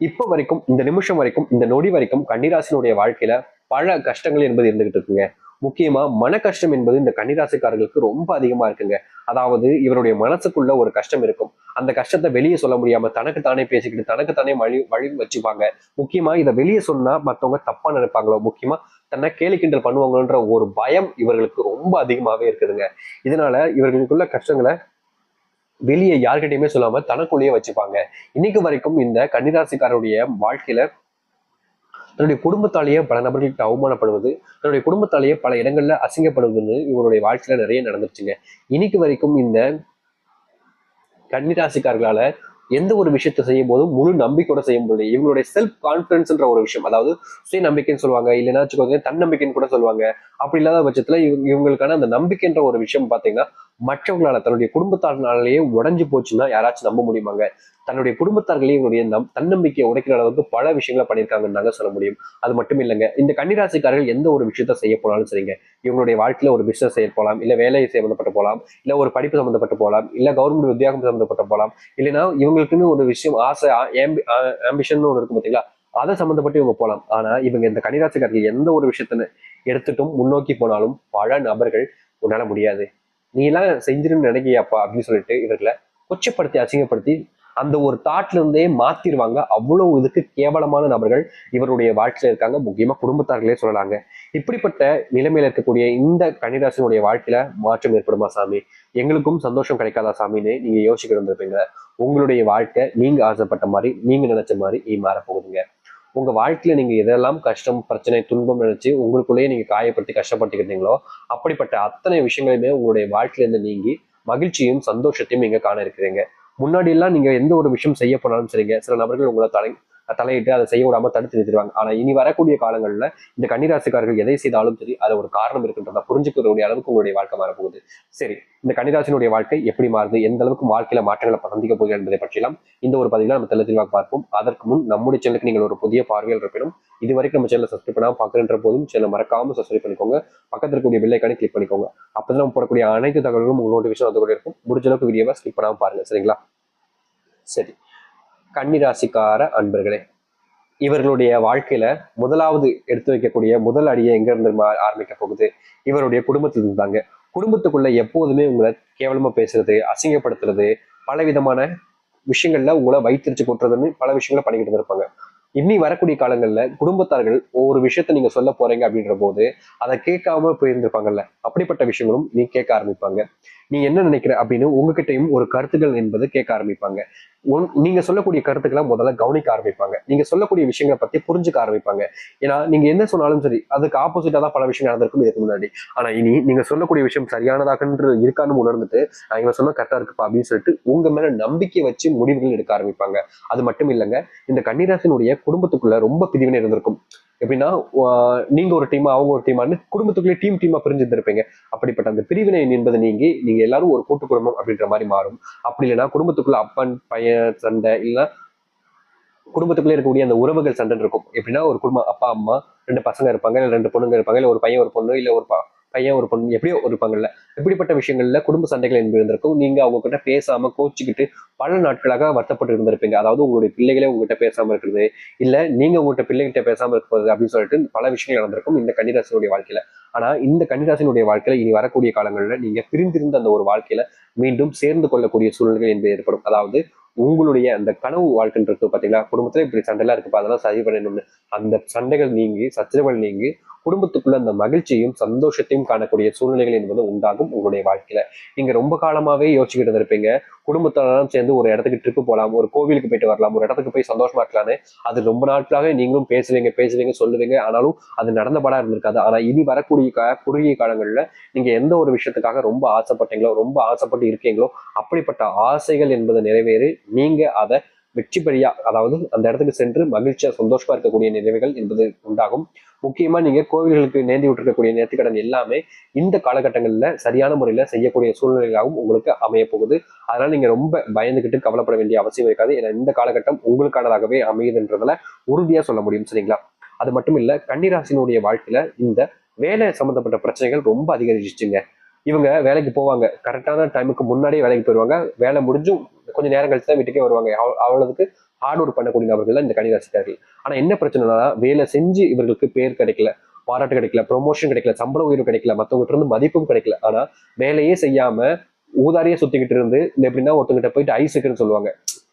இப்ப வரைக்கும், இந்த நிமிஷம் வரைக்கும், இந்த நொடி வரைக்கும் கன்னிராசினுடைய வாழ்க்கையில பல கஷ்டங்கள் என்பது இருந்துகிட்டு இருக்குங்க. முக்கியமா மன கஷ்டம் என்பது இந்த கன்னிராசிக்காரர்களுக்கு ரொம்ப அதிகமா இருக்குங்க. அதாவது இவருடைய மனசுக்குள்ள ஒரு கஷ்டம் இருக்கும். அந்த கஷ்டத்தை வெளியே சொல்ல முடியாம தனக்கு தானே பேசிக்கிட்டு தனக்கு தானே வழி வழி வச்சுப்பாங்க. முக்கியமா இதை வெளியே சொன்னா மத்தவங்க தப்பா நினைப்பாங்களோ, முக்கியமா தன்னை கேலி கிண்டல் பண்ணுவாங்கன்ற ஒரு பயம் இவர்களுக்கு ரொம்ப அதிகமாவே இருக்குதுங்க. இதனால இவர்களுக்குள்ள கஷ்டங்களை வெளியே யார்கிட்டயுமே சொல்லாம தனக்குள்ளேயே வச்சுப்பாங்க. இன்னைக்கு வரைக்கும் இந்த கன்னிராசிக்காரருடைய வாழ்க்கையில தன்னுடைய குடும்பத்தாலேயே பல நபர்கள்கிட்ட அவமானப்படுவது, தன்னுடைய குடும்பத்தாலேயே பல இடங்கள்ல அசிங்கப்படுவதுன்னு இவருடைய வாழ்க்கையில நிறைய நடந்துருச்சுங்க. இன்னைக்கு வரைக்கும் இந்த கன்னிராசிக்காரர்களால எந்த ஒரு விஷயத்த செய்யும் போதும் முழு நம்பிக்கையோட செய்ய முடியல. இவங்களுடைய செல்ஃப் கான்பிடன்ஸ்ன்ற ஒரு விஷயம், அதாவது சுய நம்பிக்கைன்னு சொல்லுவாங்க, இல்லைன்னா வச்சுக்கோங்க தன்னம்பிக்கைன்னு கூட சொல்லுவாங்க. அப்படி இல்லாத பட்சத்துல இவங்களுக்கான அந்த நம்பிக்கைன்ற ஒரு விஷயம் பாத்தீங்கன்னா மற்றவங்களால தன்னுடைய குடும்பத்தாரனாலேயே உடஞ்சு போச்சுன்னா யாராச்சும் நம்ப முடியுமாங்க? தன்னுடைய குடும்பத்தார்களே இவங்களுடைய தன்னம்பிக்கையை உடைக்கிற அளவுக்கு பல விஷயங்களை பண்ணியிருக்காங்கன்னு தாங்க சொல்ல முடியும். அது மட்டும் இல்லைங்க, இந்த கன்னிராசிக்காரர்கள் எந்த ஒரு விஷயத்த செய்ய போனாலும் சரிங்க, இவங்களுடைய வாழ்க்கையில ஒரு பிசினஸ் செய்ய போகலாம், இல்ல வேலை சம்பந்தப்பட்டு போகலாம், இல்ல ஒரு படிப்பு சம்பந்தப்பட்டு போகலாம், இல்ல கவர்மெண்ட் உத்தியோகம் சம்பந்தப்பட்டு போகலாம், இல்லைன்னா இவங்களுக்குன்னு ஒரு விஷயம் ஆசை ஆம்பிஷன் ஒன்று இருக்கும் பார்த்தீங்களா, அதை சம்மந்தப்பட்டு இவங்க போகலாம். ஆனா இவங்க இந்த கன்னிராசிக்காரர்கள் எந்த ஒரு விஷயத்த எடுத்துட்டும் முன்னோக்கி போனாலும் பல நபர்கள் உன்னால முடியாது, நீ எல்லாம் செஞ்சிருன்னு நினைக்கியாப்பா அப்படின்னு சொல்லிட்டு இவர்களை கொச்சப்படுத்தி அசிங்கப்படுத்தி அந்த ஒரு தாட்ல இருந்தே மாத்திருவாங்க. அவ்வளவு இதுக்கு கேவலமான நபர்கள் இவருடைய வாழ்க்கையில இருக்காங்க. முக்கியமா குடும்பத்தார்களே சொல்லலாங்க. இப்படிப்பட்ட நிலைமையில இருக்கக்கூடிய இந்த கன்னிராசினுடைய வாழ்க்கையில மாற்றம் ஏற்படுமா சாமி, எங்களுக்கும் சந்தோஷம் கிடைக்காதா சாமின்னு நீங்க யோசிக்கிட்டு இருந்திருப்பீங்க. உங்களுடைய வாழ்க்கை நீங்க ஆசைப்பட்ட மாதிரி நீங்க நினைச்ச மாதிரி மாறப்போகுதுங்க. உங்க வாழ்க்கையில நீங்க எதெல்லாம் கஷ்டம் பிரச்சனை துன்பம் நினைச்சு உங்களுக்குள்ளேயே நீங்க காயப்படுத்தி கஷ்டப்பட்டுக்கிட்டீங்களோ அப்படிப்பட்ட அத்தனை விஷயங்களுமே உங்களுடைய வாழ்க்கையில இருந்து நீங்கி மகிழ்ச்சியும் சந்தோஷத்தையும் நீங்க காண இருக்கிறீங்க. முன்னாடி எல்லாம் நீங்க எந்த ஒரு விஷயம் செய்ய போனாலும் சரிங்க, சில நபர்கள் உங்களை தலையிட்டு அதை செய்ய விடாம தடுத்து நிறுத்திடுவாங்க. ஆனா இனி வரக்கூடிய காலங்கள்ல இந்த கன்னிராசிக்காரர்கள் எதை செய்தாலும் சரி அது ஒரு காரணம் இருக்குன்றத புரிஞ்சுக்கிறக்கூடிய அளவுக்கு உங்களுடைய வாழ்க்கை மாறப்போகுது. சரி, இந்த கன்னிராசினுடைய வாழ்க்கை எப்படி மாறுது, எந்த அளவுக்கு வாழ்க்கையில மாற்றங்களை சந்திக்க போகிறது என்பதை பற்றியெல்லாம் இந்த ஒரு பதிவில் நம்ம தெளிவாக பார்ப்போம். அதற்கு முன் நம்முடைய சேனலுக்கு நீங்கள் ஒரு புதிய பார்வையில் இருப்பினும் இது வரைக்கும் நம்ம சேனலை சப்ஸ்கிரைப் பண்ணாமல் பார்க்குற போதும் சேனலை மறக்காம சப்ஸ்கிரைப் பண்ணிக்கோங்க. பக்கத்தில் இருக்கக்கூடிய பெல் ஐக்கானை கிளிக் பண்ணிக்கோங்க. அப்பதான் நம்ம போடக்கூடிய அனைத்து தகவல்களும் உங்க நோட்டிஃபிகேஷன் வந்து கூட இருக்கும். முடிஞ்ச அளவுக்கு வீடியோவை ஸ்கிப் பண்ணாமல் பாருங்க, சரிங்களா? சரி, கன்னிராசிக்கார அன்பர்களே, இவர்களுடைய வாழ்க்கையில முதலாவது எடுத்து வைக்கக்கூடிய முதல் அடியை எங்க இருந்து ஆரம்பிக்க போகுது, இவருடைய குடும்பத்தில் இருந்தாங்க. குடும்பத்துக்குள்ள எப்போதுமே உங்களை கேவலமா பேசுறது, அசிங்கப்படுத்துறது, பல விதமான விஷயங்கள்ல உங்களை வைத்திருச்சு கொட்டுறதுன்னு பல விஷயங்களை பண்ணிக்கிட்டு இருப்பாங்க. இனி வரக்கூடிய காலங்கள்ல குடும்பத்தார்கள் ஒரு விஷயத்த நீங்க சொல்ல போறீங்க அப்படின்ற போது அதை கேட்காம போயிருந்திருப்பாங்கல்ல, அப்படிப்பட்ட விஷயங்களும் நீ கேட்க ஆரம்பிப்பாங்க. நீ என்ன நினைக்கிற அப்படின்னு உங்ககிட்டயும் ஒரு கருத்துக்கள் என்பது கேட்க ஆரம்பிப்பாங்க. நீங்க சொல்லக்கூடிய கருத்துக்களை முதல்ல கவனிக்க ஆரம்பிப்பாங்க. நீங்க சொல்லக்கூடிய விஷயங்களை பத்தி புரிஞ்சுக்க ஆரம்பிப்பாங்க. ஏன்னா நீங்க என்ன சொன்னாலும் சரி அதுக்கு ஆப்போசிட்டா தான் பல விஷயம் நடந்திருக்கும் இதுக்கு முன்னாடி. ஆனா இனி நீங்க சொல்லக்கூடிய விஷயம் சரியானதாக இருக்கான்னு உணர்ந்துட்டு இவங்க சொன்ன கரெக்டா இருக்குப்பா அப்படின்னு சொல்லிட்டு உங்க மேல நம்பிக்கை வச்சு முடிவுகள் எடுக்க ஆரம்பிப்பாங்க. அது மட்டும் இல்லைங்க, இந்த கன்னிராசினுடைய குடும்பத்துக்குள்ள ரொம்ப பிரிவினை இருந்திருக்கும். எப்படின்னா நீங்க ஒரு டீமா அவங்க ஒரு டீமான்னு குடும்பத்துக்குள்ளே டீமா பிரிஞ்சு இருந்திருப்பீங்க. அப்படிப்பட்ட அந்த பிரிவினை என்பது நீங்க எல்லாரும் ஒரு கூட்டு குடும்பம் அப்படின்ற மாதிரி மாறும். அப்படி இல்லைன்னா குடும்பத்துக்குள்ள அப்பன் பையன் சண்டை, இல்ல குடும்பத்துக்குள்ளே இருக்கக்கூடிய அந்த உறவுகள் சண்டை இருக்கும். எப்படின்னா ஒரு குடும்பம் அப்பா அம்மா ரெண்டு பசங்க இருப்பாங்க, இல்ல ரெண்டு பொண்ணுங்க இருப்பாங்க, இல்ல ஒரு பையன் ஒரு பொண்ணு, இல்ல ஒரு பையன் ஒரு பொண்ணு, எப்படியோ இருப்பாங்கல்ல. இப்படிப்பட்ட விஷயங்கள்ல குடும்ப சண்டைகள் என்பது இருந்திருக்கும். நீங்க அவங்க கிட்ட பேசாம கோச்சிக்கிட்டு பல நாட்களாக வருத்தப்பட்டு இருந்திருப்பீங்க. அதாவது உங்களுடைய பிள்ளைகளே உங்ககிட்ட பேசாம இருக்கிறது, இல்ல நீங்க உங்ககிட்ட பிள்ளைகிட்ட பேசாம இருப்பது அப்படின்னு சொல்லிட்டு பல விஷயங்கள் நடந்திருக்கும் இந்த கன்னிராசினுடைய வாழ்க்கையில. ஆனா இந்த கன்னிராசினுடைய வாழ்க்கையில இனி வரக்கூடிய காலங்கள்ல நீங்க பிரிந்திருந்த அந்த ஒரு வாழ்க்கையில மீண்டும் சேர்ந்து கொள்ளக்கூடிய சூழ்நிலைகள் என்பது ஏற்படும். அதாவது உங்களுடைய அந்த கனவு வாழ்க்கைன்னு இருக்கு பாத்தீங்களா, குடும்பத்துல இப்படி சண்டைலாம் இருக்குப்பா அதெல்லாம் சரி பண்ணணும்னு, அந்த சண்டைகள் நீங்கி சச்சரவுகள் நீங்கி குடும்பத்துக்குள்ள அந்த மகிழ்ச்சியும் சந்தோஷத்தையும் காணக்கூடிய சூழ்நிலைகள் என்பது உண்டாகும் உங்களுடைய வாழ்க்கையில. நீங்க ரொம்ப காலமாவே யோசிச்சுக்கிட்டு இருப்பீங்க, குடும்பத்தெல்லாம் சேர்ந்து ஒரு இடத்துக்கு ட்ரிப்பு போகலாம், ஒரு கோவிலுக்கு போயிட்டு வரலாம், ஒரு இடத்துக்கு போய் சந்தோஷமா இருக்கலான்னு. அது ரொம்ப நாட்களாக நீங்களும் பேசுவீங்க சொல்லுவீங்க. ஆனாலும் அது நடந்தபடா இருந்திருக்காது. ஆனா இனி வரக்கூடிய குறுகிய காலங்கள்ல நீங்க எந்த ஒரு விஷயத்துக்காக ரொம்ப ஆசைப்பட்டீங்களோ, ரொம்ப ஆசைப்பட்டு இருக்கீங்களோ அப்படிப்பட்ட ஆசைகள் என்பது நிறைவேறி நீங்க அதை வெற்றிப்படியா, அதாவது அந்த இடத்துக்கு சென்று மகிழ்ச்சியா சந்தோஷமா இருக்கக்கூடிய நினைவுகள் என்பது உண்டாகும். முக்கியமா நீங்க கோவில்களுக்கு நேர்த்தி விட்டுருக்கக்கூடிய நேர்த்திக்கடன் எல்லாமே இந்த காலகட்டங்கள்ல சரியான முறையில செய்யக்கூடிய சூழ்நிலையாகவும் உங்களுக்கு அமைய போகுது. அதனால நீங்க ரொம்ப பயந்துகிட்டு கவலைப்பட வேண்டிய அவசியம் இருக்காது. ஏன்னா இந்த காலகட்டம் உங்களுக்கானதாகவே அமையுதுன்றதுல உறுதியா சொல்ல முடியும், சரிங்களா? அது மட்டும் இல்ல, கன்னிராசினுடைய வாழ்க்கையில இந்த வேலை சம்பந்தப்பட்ட பிரச்சனைகள் ரொம்ப அதிகரிச்சுங்க. இவங்க வேலைக்கு போவாங்க, கரெக்டான டைமுக்கு முன்னாடியே வேலைக்கு போயிடுவாங்க, வேலை முடிஞ்சும் கொஞ்சம் நேரம் கழிச்சு தான் வீட்டுக்கே வருவாங்க. அவ்வளவுக்கு ஹார்ட் ஒர்க் பண்ணக்கூடிய நபர்கள் தான் இந்த கன்னிராசிக்காரர்கள். ஆனா என்ன பிரச்சனைனா, வேலை செஞ்சு இவர்களுக்கு பேர் கிடைக்கல, பாராட்டு கிடைக்கல, ப்ரொமோஷன் கிடைக்கல, சம்பள உயர்வு கிடைக்கல, மத்தவங்கிட்ட இருந்து மதிப்பும் கிடைக்கல. ஆனா வேலையே செய்யாம ஊதாரியே சுத்திக்கிட்டு இருந்து இந்த எப்படின்னா ஒருத்தங்கிட்ட போயிட்டு ஐஸ் இருக்குன்னு சொல்லுவாங்க,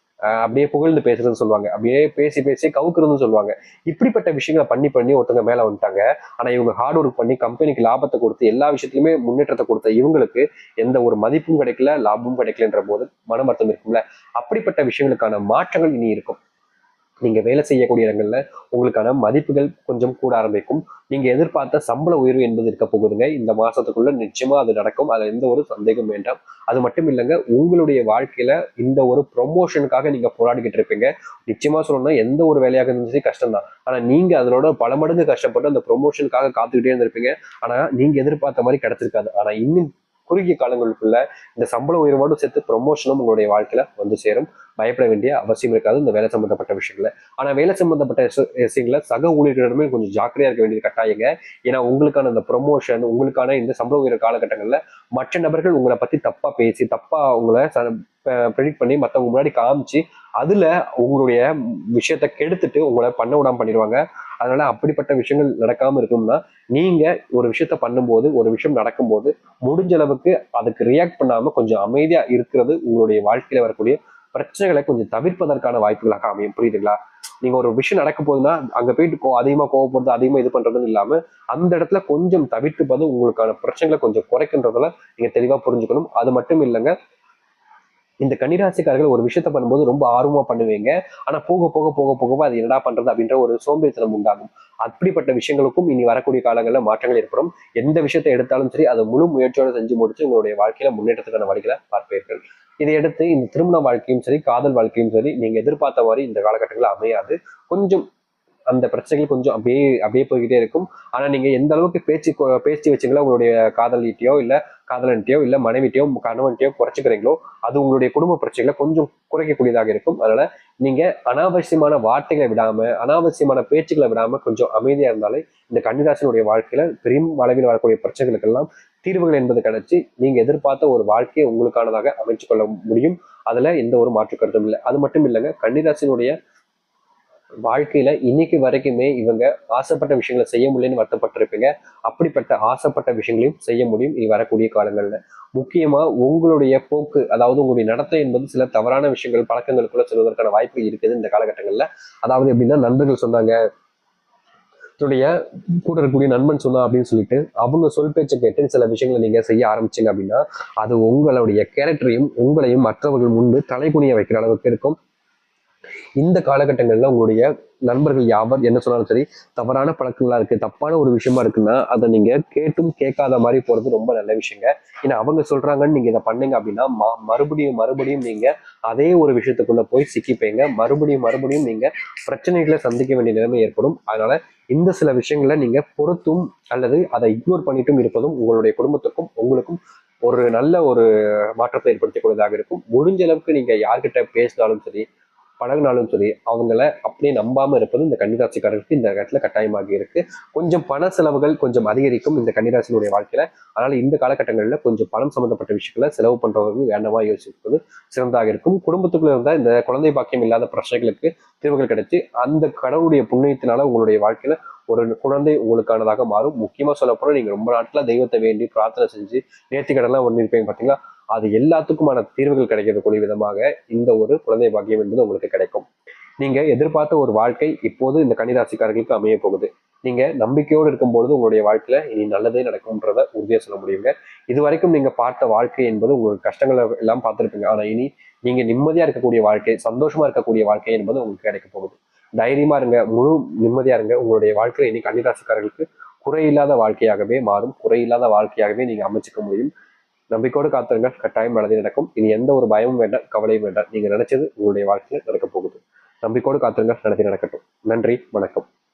அப்படியே புகழ்ந்து பேசுறதுன்னு சொல்லுவாங்க, அப்படியே பேசி பேசி கவுக்குறதுன்னு சொல்லுவாங்க. இப்படிப்பட்ட விஷயங்களை பண்ணி பண்ணி ஒருத்தங்க மேல வந்துட்டாங்க. ஆனா இவங்க ஹார்ட் ஒர்க் பண்ணி கம்பெனிக்கு லாபத்தை கொடுத்து எல்லா விஷயத்திலுமே முன்னேற்றத்தை கொடுத்த இவங்களுக்கு எந்த ஒரு மதிப்பும் கிடைக்கல, லாபமும் கிடைக்கலன்ற போது மன வருத்தம் இருக்கும்ல. அப்படிப்பட்ட விஷயங்களுக்கான மாற்றங்கள் இனி இருக்கும். நீங்க வேலை செய்யக்கூடிய இடங்கள்ல உங்களுக்கான மதிப்புகள் கொஞ்சம் கூட ஆரம்பிக்கும். நீங்க எதிர்பார்த்த சம்பள உயர்வு என்பது இருக்க போகுதுங்க. இந்த மாசத்துக்குள்ள நிச்சயமா அது நடக்கும். அதுல எந்த ஒரு சந்தேகம் வேண்டாம். அது மட்டும் இல்லைங்க, உங்களுடைய வாழ்க்கையில இந்த ஒரு ப்ரொமோஷனுக்காக நீங்க போராடிக்கிட்டு இருப்பீங்க. நிச்சயமா சொல்லணும்னா எந்த ஒரு வேலையாக இருந்துச்சு கஷ்டம் தான். ஆனா நீங்க அதனோட பல மடங்கு கஷ்டப்பட்டு அந்த ப்ரொமோஷனுக்காக காத்துக்கிட்டே இருந்திருப்பீங்க. ஆனா நீங்க எதிர்பார்த்த மாதிரி கிடைச்சிருக்காது. ஆனா இன்னும் குறுகிய காலங்களுக்குள்ள இந்த சம்பள உயர்வோடு சேர்த்து ப்ரொமோஷனும் உங்களுடைய வாழ்க்கையில வந்து சேரும். பயப்பட வேண்டிய அவசியம் இருக்காது இந்த வேலை சம்பந்தப்பட்ட விஷயங்கள. ஆனா வேலை சம்பந்தப்பட்ட விஷயங்கள சக ஊழியர்களிடமே கொஞ்சம் ஜாக்கிரதையா இருக்க வேண்டியது கட்டாயங்க. ஏன்னா உங்களுக்கான இந்த ப்ரொமோஷன், உங்களுக்கான இந்த சம்பள உயர்வு காலகட்டங்கள்ல மற்ற நபர்கள் உங்களை பத்தி தப்பா பேசி தப்பா உங்களை ப்ரெடிக்ட் பண்ணி மற்றவங்க முன்னாடி காமிச்சு அதுல உங்களுடைய விஷயத்த கெடுத்துட்டு உங்களை பண்ண விடாம பண்ணிடுவாங்க. அதனால அப்படிப்பட்ட விஷயங்கள் நடக்காம இருக்கணும்னா நீங்க ஒரு விஷயத்த பண்ணும்போது, ஒரு விஷயம் நடக்கும்போது முடிஞ்ச அளவுக்கு அதுக்கு ரியாக்ட் பண்ணாம கொஞ்சம் அமைதியா இருக்கிறது உங்களுடைய வாழ்க்கையில வரக்கூடிய பிரச்சனைகளை கொஞ்சம் தவிர்ப்பதற்கான வாய்ப்புகளாக அமையும். புரியுதுங்களா? நீங்க ஒரு விஷயம் நடக்க போகுதுன்னா அங்க போயிட்டு அதிகமா கோவப்படுறது, அதிகமா இது பண்றதுன்னு இல்லாம அந்த இடத்துல கொஞ்சம் தவிர்த்துப்பது உங்களுக்கான பிரச்சனைகளை கொஞ்சம் குறைக்கின்றதுல நீங்க தெளிவா புரிஞ்சுக்கணும். அது மட்டும் இல்லைங்க, இந்த கன்னிராசிக்காரர்கள் ஒரு விஷயத்த பண்ணும்போது ரொம்ப ஆர்வமா பண்ணுவீங்க. ஆனா போக போக போக போக அது என்னடா பண்றது அப்படின்ற ஒரு சோம்பேறித்தனம் உண்டாகும். அப்படிப்பட்ட விஷயங்களுக்கும் இனி வரக்கூடிய காலங்களில் மாற்றங்கள் ஏற்படும். எந்த விஷயத்தை எடுத்தாலும் சரி அதை முழு முயற்சியோட செஞ்சு முடிச்சு உங்களுடைய வாழ்க்கையில முன்னேற்றத்துக்கான வழிகளை பார்ப்பீர்கள். இதையடுத்து இந்த திருமண வாழ்க்கையும் சரி, காதல் வாழ்க்கையும் சரி, நீங்க எதிர்பார்த்த மாதிரி இந்த காலகட்டங்களில் அமையாது. கொஞ்சம் அந்த பிரச்சனைகள் கொஞ்சம் அப்படியே அப்படியே போய்கிட்டே இருக்கும். ஆனா நீங்க எந்த அளவுக்கு பேச்சு வச்சுங்களா உங்களுடைய காதலிட்டையோ இல்ல காதலன்ட்டையோ இல்ல மனைவிட்டையோ கணவன்ட்டையோ குறைச்சிக்கிறீங்களோ அது உங்களுடைய குடும்ப பிரச்சனைகளை கொஞ்சம் குறைக்கக்கூடியதாக இருக்கும். அதனால நீங்க அனாவசியமான வார்த்தைகளை விடாம, அனாவசியமான பேச்சுக்களை விடாம கொஞ்சம் அமைதியா இருந்தாலே இந்த கன்னிராசினுடைய வாழ்க்கையில பெரும் அளவில் வரக்கூடிய பிரச்சனைகளுக்கெல்லாம் தீர்வுகள் என்பது கிடைச்சி நீங்க எதிர்பார்த்த ஒரு வாழ்க்கையை உங்களுக்கானதாக அமைச்சு கொள்ள முடியும். அதுல எந்த ஒரு மாற்று கருத்தும் இல்லை. அது மட்டும் இல்லைங்க, கன்னிராசினுடைய வாழ்க்கையில இன்னைக்கு வரைக்குமே இவங்க ஆசைப்பட்ட விஷயங்களை செய்ய முடியலன்னு வருத்தப்பட்டிருப்பீங்க. அப்படிப்பட்ட ஆசைப்பட்ட விஷயங்களையும் செய்ய முடியும் இனி வரக்கூடிய காலங்கள்ல. முக்கியமா உங்களுடைய போக்கு, அதாவது உங்களுடைய நடத்தை என்பது சில தவறான விஷயங்கள் பழக்கங்களுக்குள்ள செல்வதற்கான வாய்ப்பு இருக்குது இந்த காலகட்டங்கள்ல. அதாவது எப்படின்னா, நண்பர்கள் சொன்னாங்க, தன்னுடைய கூட இருக்கக்கூடிய நண்பன் சொன்னா அப்படின்னு சொல்லிட்டு அவங்க சொல் பேச்சை கேட்டு சில விஷயங்களை நீங்க செய்ய ஆரம்பிச்சீங்க அப்படின்னா அது உங்களுடைய கேரக்டரையும் உங்களையும் மற்றவர்கள் முன்பு தலைகுனிய வைக்கிற அளவுக்கு இருக்கும். இந்த காலகட்டங்கள்ல உங்களுடைய நண்பர்கள் யாவர் என்ன சொன்னாலும் சரி, தவறான பழக்கங்களா இருக்கு, தப்பான ஒரு விஷயமா இருக்குன்னா அதை நீங்க கேட்டும் கேட்காத மாதிரி போறது ரொம்ப நல்ல விஷயங்க. ஏன்னா அவங்க சொல்றாங்கன்னு நீங்க இதை பண்ணீங்க அப்படின்னா மறுபடியும் மறுபடியும் நீங்க அதே ஒரு விஷயத்துக்குள்ள போய் சிக்கிப்பீங்க. மறுபடியும் மறுபடியும் நீங்க பிரச்சனைகளை சந்திக்க வேண்டிய நிலைமை ஏற்படும். அதனால இந்த சில விஷயங்களை நீங்க பொறுத்தும் அல்லது அதை இக்னோர் பண்ணிட்டும் இருப்பதும் உங்களுடைய குடும்பத்துக்கும் உங்களுக்கும் ஒரு நல்ல ஒரு மாற்றத்தை ஏற்படுத்தக்கூடியதாக இருக்கும். முடிஞ்ச அளவுக்கு நீங்க யார்கிட்ட பேசினாலும் சரி, பழகினாலும் சரி, அவங்கள அப்படியே நம்பாம இருப்பது இந்த கன்னிராசிக்காரருக்கு இந்த இடத்துல கட்டாயமாக இருக்கு. கொஞ்சம் பண செலவுகள் கொஞ்சம் அதிகரிக்கும் இந்த கன்னிராசினுடைய வாழ்க்கையில. அதனால இந்த காலகட்டங்களில் கொஞ்சம் பணம் சம்பந்தப்பட்ட விஷயங்களை செலவு பண்றவர்கள் வேண்டமா யோசிப்பது சிறந்தாக இருக்கும். குடும்பத்துக்குள்ள இருந்தால் இந்த குழந்தை பாக்கியம் இல்லாத பிரச்சனைகளுக்கு தீர்வுகள் கிடைச்சு அந்த கடவுளுடைய புண்ணியத்தினால உங்களுடைய வாழ்க்கையில ஒரு குழந்தை உங்களுக்கானதாக மாறும். முக்கியமா சொல்ல போனா நீங்க ரொம்ப நாட்கள தெய்வத்தை வேண்டி பிரார்த்தனை செஞ்சு நேர்த்திக்கடன்லாம் ஒன்றிருப்பீங்க பாத்தீங்களா, அது எல்லாத்துக்குமான தீர்வுகள் கிடைக்கக்கூடிய விதமாக இந்த ஒரு குழந்தை பாக்கியம் என்பது உங்களுக்கு கிடைக்கும். நீங்க எதிர்பார்த்த ஒரு வாழ்க்கை இப்போது இந்த கன்னிராசிக்காரர்களுக்கு அமைய போகுது. நீங்க நம்பிக்கையோடு இருக்கும்பொழுது உங்களுடைய வாழ்க்கையில இனி நல்லதே நடக்கும்ன்றத உறுதியா சொல்ல முடியுங்க. இது வரைக்கும் நீங்க பார்த்த வாழ்க்கை என்பது உங்களுக்கு கஷ்டங்களை எல்லாம் பார்த்திருப்பீங்க. ஆனா இனி நீங்க நிம்மதியா இருக்கக்கூடிய வாழ்க்கை, சந்தோஷமா இருக்கக்கூடிய வாழ்க்கை என்பது உங்களுக்கு கிடைக்க போகுது. தைரியமா இருங்க, முழு நிம்மதியா இருங்க. உங்களுடைய வாழ்க்கையில இனி கன்னிராசிக்காரர்களுக்கு குறையில்லாத வாழ்க்கையாகவே மாறும். குறையில்லாத வாழ்க்கையாகவே நீங்க அமைச்சுக்க முடியும். நம்பிக்கையோடு காத்திருங்க, கட்டாயம் நல்லதே நடக்கும். இனி எந்த ஒரு பயமும் வேண்டாம், கவலையும் வேண்டாம். நீங்க நினைச்சது உங்களுடைய வாழ்க்கையில நடக்க போகுது. நம்பிக்கையோடு காத்திருங்க, நல்லதே நடக்கட்டும். நன்றி, வணக்கம்.